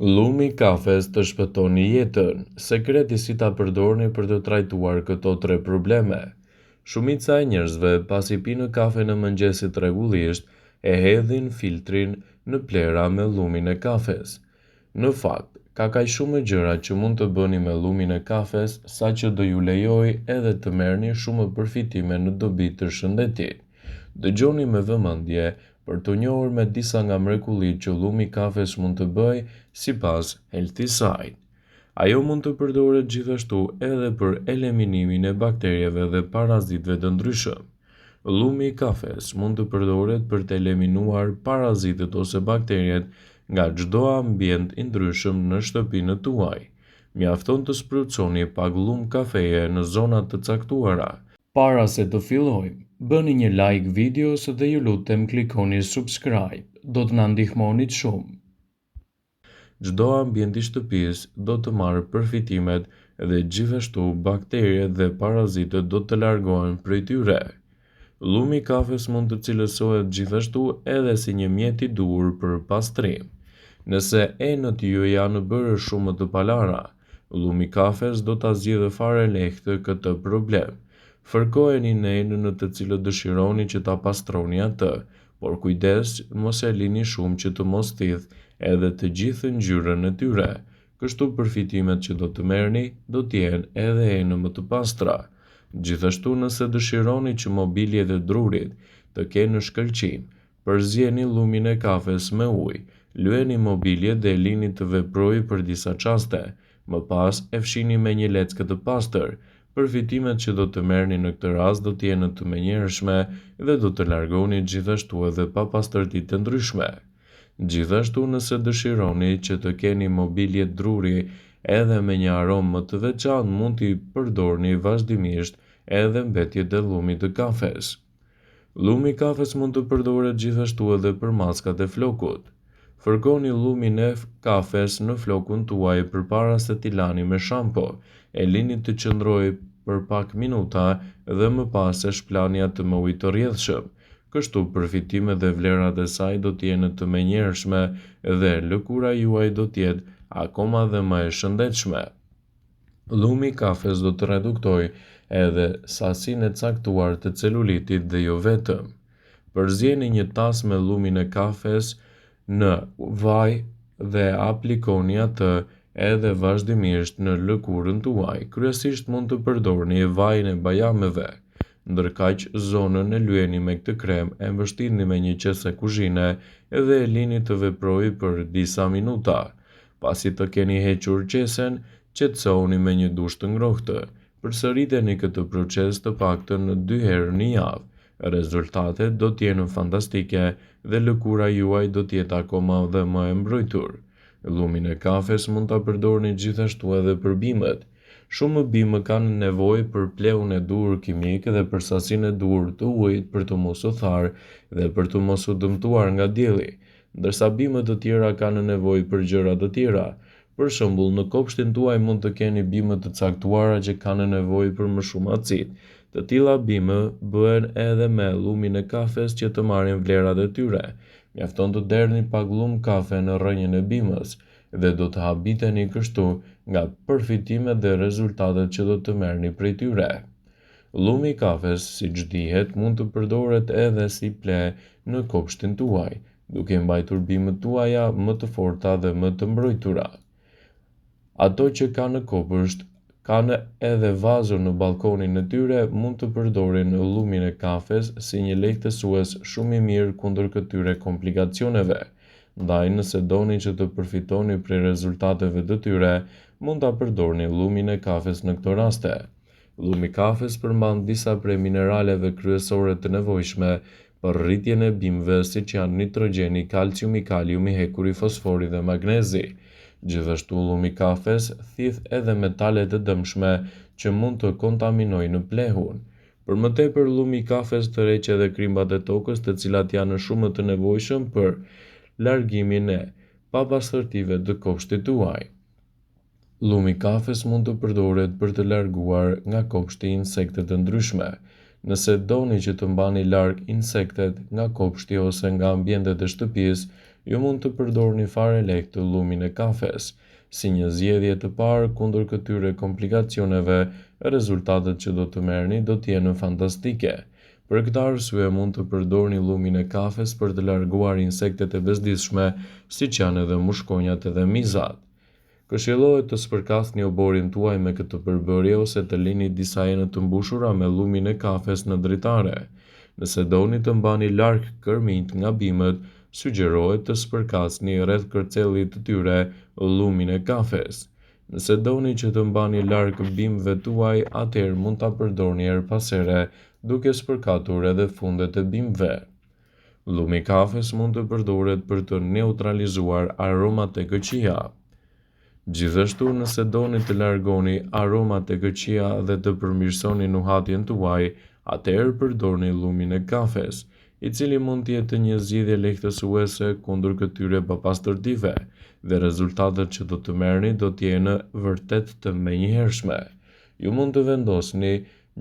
Llumi i kafes të shpëtoni jetën. Sekreti si ta përdorni për të trajtuar këto 3 probleme. Shumica e njerëzve, pasi pinë kafe në mëngjesit rregullisht, e hedhin filtrin në plera me llumin e kafes. Në fakt, ka kaq shumë gjëra që mund të bëni me llumin e kafes, saqë do ju lejoj edhe të merrni shumë përfitime në dobi të shëndetit. Dëgjoni me vëmendje për të njohur me disa nga mrekullitë që llumi i kafes mund të bëjë sipas Healthy Side. Ajo mund të përdoret gjithashtu edhe për eliminimin e bakterieve dhe parazitëve të ndryshëm. Llumi i kafes mund të përdoret për të eliminuar parazitët ose bakteriet nga çdo ambient i ndryshëm në shtëpinë tuaj. Mjafton të spruconi pak llumë kafeje në zona të caktuara. Para se të fillojmë, bëni një like videos dhe ju lutem klikoni subscribe, do të na ndihmonit shumë. Çdo ambient i shtëpisë do të marrë përfitimet dhe gjithashtu bakteriet dhe parazitët do të largohen prej tyre. Llumi i kafes mund të cilësohet gjithashtu edhe si një mjet i duhur për pastrim. Nëse enët ju janë bërë shumë të palara, llumi i kafes do ta zgjidhë fare lehtë këtë problem. Fërkojeni në enë në të cilët dëshironi që ta pastroni atë, por kujdes mos e lini shumë që të mos thith edhe të gjithë ngjyrën e tyre. Kështu përfitimet që do të merrni do të jenë edhe enë më të pastra. Gjithashtu nëse dëshironi që mobiljet e drurit të kenë shkëlqim, përzieni llumin e kafes me ujë, lyeni mobiljet dhe lini të veprojë për disa çaste. Më pas e fshini me një leckë të pastër. Përfitimet që do të merrni në këtë rast do të jenë të menjëhershme dhe do të largoni gjithashtu edhe papastërtitë të ndryshme. Gjithashtu nëse dëshironi që të keni mobilje druri edhe me një aromë më të veçantë, mund t'i përdorni vazhdimisht edhe mbetjet e llumit të kafes. Llumi i kafes mund të përdoret gjithashtu edhe për maskat e flokut. Fërkoni llumin e kafes në flokun tuaj përpara se t'i lani me shampo. E lini të qëndrojë për pak minuta dhe më pas e shplani atë me ujë të rrjedhshëm. Kështu përfitimet dhe vlerat e saj do të jenë të menjëhershme dhe lëkura juaj do të jetë akoma dhe më e shëndetshme. Llumi i kafes do të reduktojë edhe sasinë e caktuar të celulitit dhe jo vetëm. Përzieni një tas me llumin e kafes në vaj dhe aplikoni atë edhe vazhdimisht në lëkurën tuaj. Kryesisht mund të përdorni vajin e bajameve, ndërkaq zonën e lyeni me këtë kremë, e mbështini me një qese kuzhine dhe e lini të veprojë për disa minuta. Pasi të keni hequr qesen, qetësoni me një dush të ngrohtë. Përsëriteni këtë proces të paktën 2 herë në javë. Rezultatet do të jenë fantastike dhe lëkura juaj do të jetë akoma dhe më e mbrojtur. Llumin e kafes mund ta përdorni gjithashtu edhe për bimët. Shumë bimë kanë nevojë për pleun e duhur kimik dhe për sasinë e duhur të ujit për të mos u tharë dhe për të mos u dëmtuar nga dielli, ndërsa bimët të tjera kanë nevojë për gjëra të tjera. Për shembull, në kopshtin tuaj mund të keni bimë të caktuara që kanë nevojë për më shumë acid. Të tilla bimë bëhen edhe me llumin e kafes që të marrin vlerat e tyre. Mjafton të derdhni pak llumë kafe në rrënjën e bimës dhe do të habiteni kështu nga përfitimet dhe rezultatet që do të merrni prej tyre. Llumi i kafes, siç dihet, mund të përdoret edhe si ple në kopshtin tuaj, duke mbajtur bimët tuaja më të forta dhe më të mbrojtura. Ato që kanë kopësht, kanë edhe vazo në balkonin e tyre, mund të përdorin llumin e kafes si një lehtësues shumë i mirë kundër këtyre komplikacioneve. Ndaj nëse doni që të përfitoni prej rezultateve të tyre, mund ta përdorni llumin e kafes në këto raste. Llumi i kafes përmban disa prej mineraleve kryesore të nevojshme për rritjen e bimëve, siç janë nitrogjeni, kalciumi, kaliumi, hekuri, fosfori dhe magnezi. Gjithashtu llumi i kafes thith edhe metale të dëmshme që mund të kontaminojnë plehun. Për më tepër, llumi i kafes tërheq edhe krimbat e tokës, të cilat janë shumë të nevojshëm për largimin e papastërtive të kopshtit tuaj. Llumi i kafes mund të përdoret për të larguar nga kopshti insekte të ndryshme. Nëse doni që të mbani larg insektet nga kopshti ose nga ambientet e shtëpisë, Ju mund të përdorni fare lehtë lumin e kafes, si një zgjedhje të parë kundër këtyre komplikacioneve. Rezultatet që do të merrni do të jenë fantastike. Për këtë arsye mund të përdorni lumin e kafes për të larguar insektet e bezdisshme, siç janë edhe mushkonjat edhe mizat. Këshillohet të spërkasni oborin tuaj me këtë përbërje ose të lini disa enë të mbushura me lumin e kafes në dritare. Nëse doni të mbani larg kërminjt nga bimët, sugjerohet të spërkasni rreth kërcellit të tyre lumin e kafes. Nëse doni që të mbani larg bimëve tuaj, atëherë mund ta përdorni her pas here duke spërkatur edhe fundet e bimëve. Lumi i kafes mund të përdoret për të neutralizuar aromat e këqija. Gjithashtu, nëse doni të largoni aromat e këqija dhe të përmirësoni nuhatjen tuaj, atëherë përdorni lumin e kafes, i cili mund të jetë një zgjidhje lehtësuese kundër këtyre papastërtive, dhe rezultatet që do të merrni do të jenë vërtet të menjëhershme. Ju mund të vendosni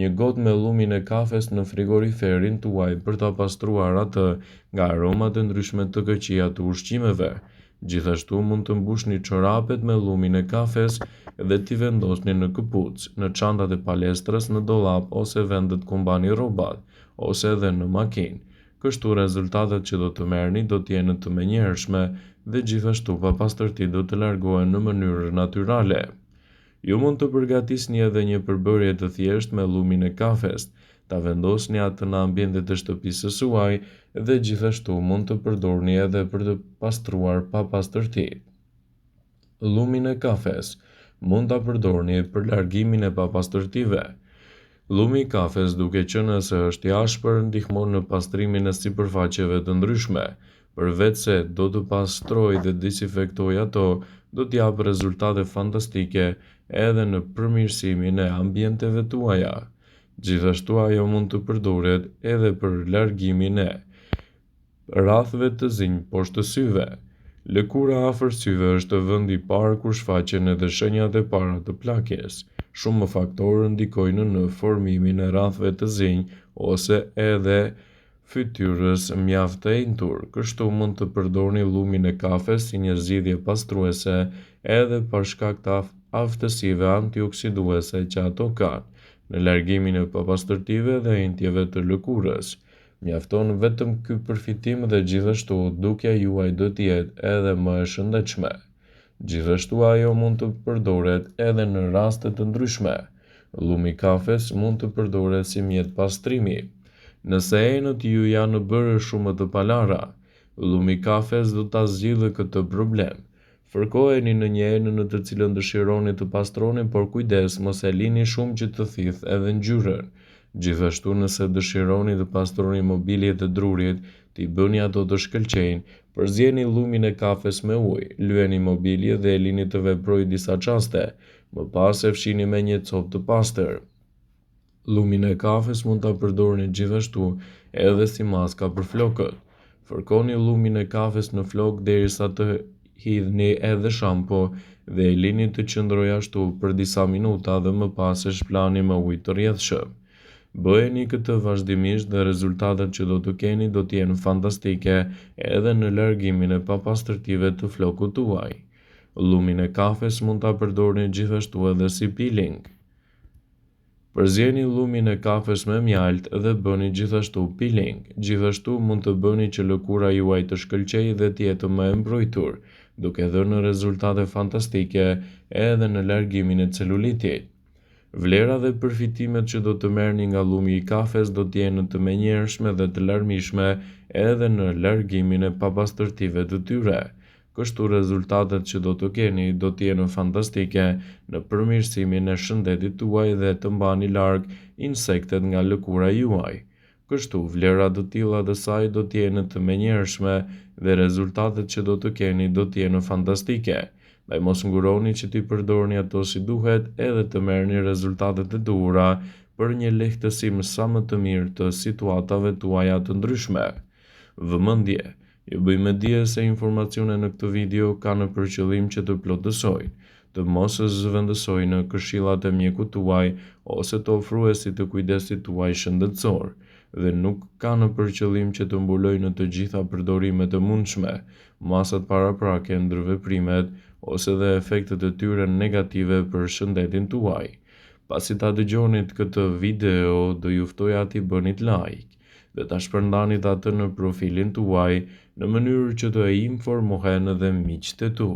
një gotë me lumin e kafes në frigoriferin tuaj për ta pastruar atë nga aromat e ndryshme të këqija të ushqimeve. Gjithashtu mund të mbushni çorapet me lumin e kafes dhe t'i vendosni në këpucë, në çantat e palestrës, në dollap ose vendet ku mbani rrobat, ose edhe në makinë. Kështu rezultatet që do të merrni do të jenë të menjëhershme dhe gjithashtu papastërtitë do të largohen në mënyrë natyrale. Ju mund të përgatisni edhe një përbërje të thjeshtë me lumin e kafes, ta vendosni atë në ambientet e shtëpisë së suaj dhe gjithashtu mund të përdorni edhe për të pastruar papastërtitë. Lumin e kafes mund ta përdorni për largimin e papastërtive. Lumi i kafes, duke qenë se është i ashpër, ndihmon në pastrimin e sipërfaqeve të ndryshme. Përveç se do të pastrojë dhe dezinfektojë ato, do të japë rezultate fantastike edhe në përmirësimin e ambienteve tuaja. Gjithashtu ajo mund të përdoret edhe për largimin e rrathëve të zinj poshtë syve. Lëkura afër syve është vendi i parë ku shfaqen edhe shenjat e para të plakjes. Shumë faktorë ndikojnë në formimin e rrathëve të zinj ose edhe fytyrës mjaft të enjtur. Kështu mund të përdorni lumin e kafes si një zgjidhje pastruese edhe për shkak të aftësive antioksiduese që ato kanë në largimin e papastërtive dhe entjeve të lëkurës. Mjafton vetëm ky përfitim dhe gjithashtu dukja juaj do të jetë edhe më e shëndetshme. Gjithashtu ajo mund të përdoret edhe në raste të ndryshme. Lumi i kafes mund të përdoret si mjet pastrimi. Nëse enët ju janë bërë shumë të palara, lumi i kafes do ta zgjidhë këtë problem. Fërkoheni në një enë në të cilën dëshironi të pastroni, por kujdes mos e lini shumë që të thithë edhe ngjyrën. Gjithashtu, nëse dëshironi të pastroni mobiljet e drurit, t'i bëni ato të shkëlqejnë, përzieni lumin e kafes me ujë, lyeni mobiljet dhe e lini të veprojë disa çaste, më pas e fshini me një copë të pastër. Lumin e kafes mund ta përdorni gjithashtu edhe si maska për flokët. Fërkoni lumin e kafes në flokë derisa të hidhni edhe shampo dhe e lini të qëndrojë ashtu për disa minuta dhe më pas e shplani me ujë të rrjedhshëm. Bëheni këtë vazhdimisht dhe rezultatet që do të keni do të jenë fantastike edhe në largimin e papastërtive të flokut tuaj. Lumin e kafes mund ta përdorni gjithashtu edhe si peeling. Përzieni lumin e kafes me mjalt dhe bëni gjithashtu peeling. Gjithashtu mund të bëni që lëkura juaj të shkëlqejë dhe të jetë më e mbrojtur, duke dhënë rezultate fantastike edhe në largimin e celulitit. Vlera dhe përfitimet që do të merrni nga lumi i kafes do të jenë të menjëhershme dhe të larmishme edhe në largimin e papastërtive të tyre. Kështu rezultatet që do të keni do të jenë fantastike në përmirësimin e shëndetit tuaj dhe të mbani larg insektet nga lëkura juaj. Kështu vlerat të tilla të saj do të jenë të menjëhershme dhe rezultatet që do të keni do të jenë fantastike. Dhe mos nguroni që t'i përdorni ato si duhet edhe të merrni rezultatet e duhura për një lehtësim sa më të mirë të situatave tuaja të ndryshme. Vëmendje. Ju bëj me dije se informacionet në këtë video kanë për qëllim që të plotësojnë, të mos zëvendësojnë në këshillat e mjekut tuaj ose të ofruesit të kujdesit tuaj shëndetësor. dhe nuk ka në përqëllim që të mbulojë në të gjitha përdorimet e mundshme, masat paraprake, ndërveprimet ose dhe efektet e tyre negative për shëndetin tuaj. Pasi ta dëgjonit këtë video, do ju ftoja t'i bënit like dhe ta shpërndanit atë në profilin tuaj në mënyrë që të informohen edhe miqtë e tu.